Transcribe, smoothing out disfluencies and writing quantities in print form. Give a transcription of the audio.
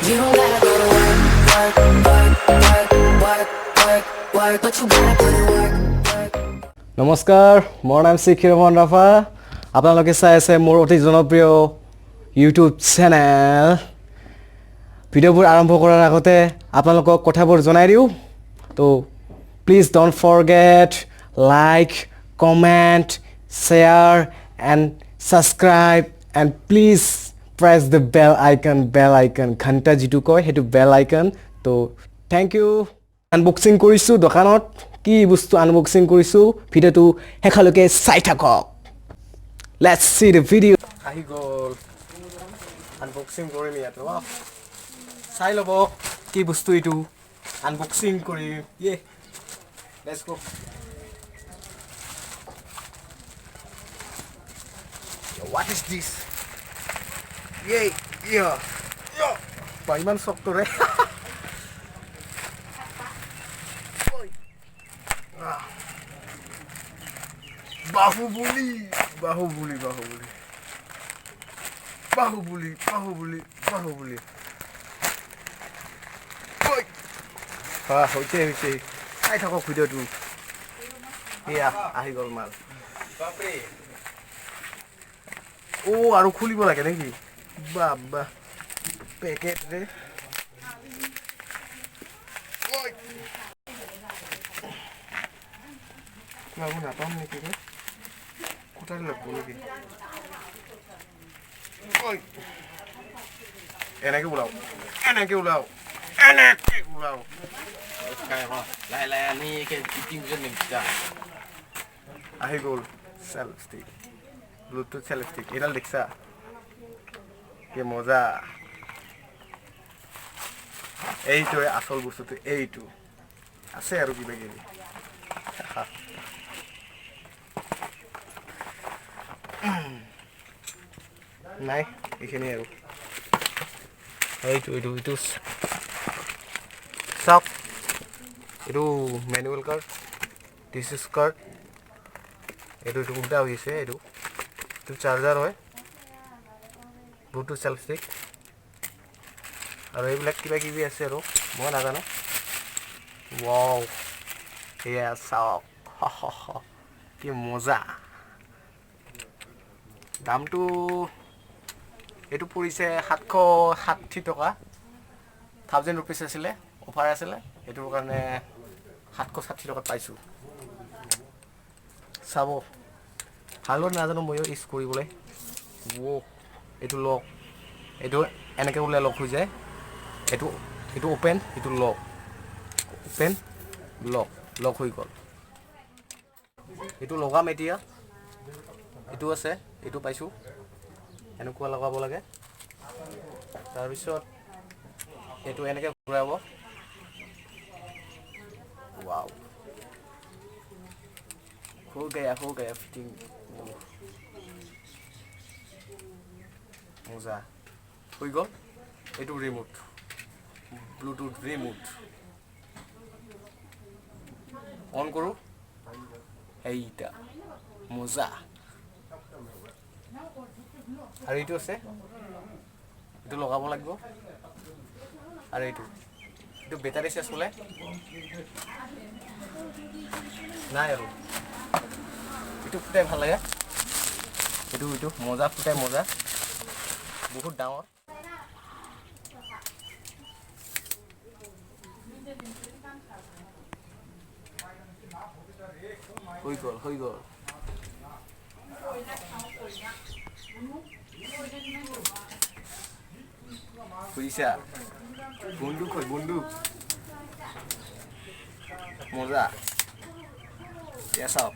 You don't gotta go to work, but you gotta put in work. নমস্কাৰ মোৰ নাম Stik Rafah আপোনালোকে চাই আছে মোৰ অতি জনপ্ৰিয় ইউটিউব চেনেল ভিডিঅ'বোৰ আৰম্ভ কৰাৰ আগতে আপোনালোকক কথাবোৰ জনাই দিওঁ তো please don't forget like comment share and subscribe and please press the bell icon ঘণ্টা যিটো কয় সেইটো বেল আইকন তো থ্যাংক ইউ আনবক্সিং কৰিছোঁ দোকানত কি বস্তু আনবক্সিং কৰিছোঁ ভিডিঅ'টো শেষলৈকে চাই থাকক লেটস সি দ্য ভিডিঅ' আহি গ'ল আনবক্সিং কৰিম ইয়াতো চাই ল'ব কি বস্তু এইটো আনবক্সিং কৰিম ইয়ে let's go what is this yay yeah ইমান শক্ত ৰে বাহুবলী হৈছে চাই থাকক ভিডিঅ'টো এয়া আহি গ'ল মাল আৰু খুলিব লাগে নেকি বাবা পেকেট ৰে aku natam nih kira kita lihat dulu nih oi enak ulau kayak apa lai nih kayak cicing bisa nih bisa ahi gol self stick bluetooth self stick ini Alexa kayak moza itu ya asal bosku tuh itu asal harus begini নাই এইখিনি আৰু এইটো চাওক এইটো manual card this is card এইটো উল্টা হৈছে এইটো চাৰ্জাৰ হয় ব্লুটুথ চেল্ফ ষ্টিক আৰু এইবিলাক কিবা কিবি আছে আৰু মই নাজানো ৱাও এয়া চাওক কি মজা দামটো এইটো পৰিছে 760 টকা 1000 रुपीस আছিলে অফাৰ আছিলে এটোৰ কাৰণে 760 টকাত পাইছো চাব ভালো নাজানো মই ইউজ কৰিবলৈ এইটো লক এইটো এনেকে উলাই লক হৈ যায় এইটো ওপেন এইটো লক ওপেন লক হৈ গ'ল এইটো লগাম এতিয়া এইটো আছে এইটো পাইছো এনেকুৱা লগাব লাগে তাৰ পিছত এইটো এনেকে ঘূৰাব ওয়াও हो गया फिटिंग মজা হৈ গ'ল এইটো ৰিমোট ব্লুটুথ ৰিমোট অন কৰো এইটা মজা আৰু এইটো আছে এইটো লগাব লাগিব আৰু এইটো বেটাৰী চেছ হ'লে নাই আৰু এইটো ফুটাই ভাল লাগে এইটো মজা ফুটাই মজা বহুত ডাঙৰ হৈ গ'ল বুজিছা বন্দুক মজা চাওক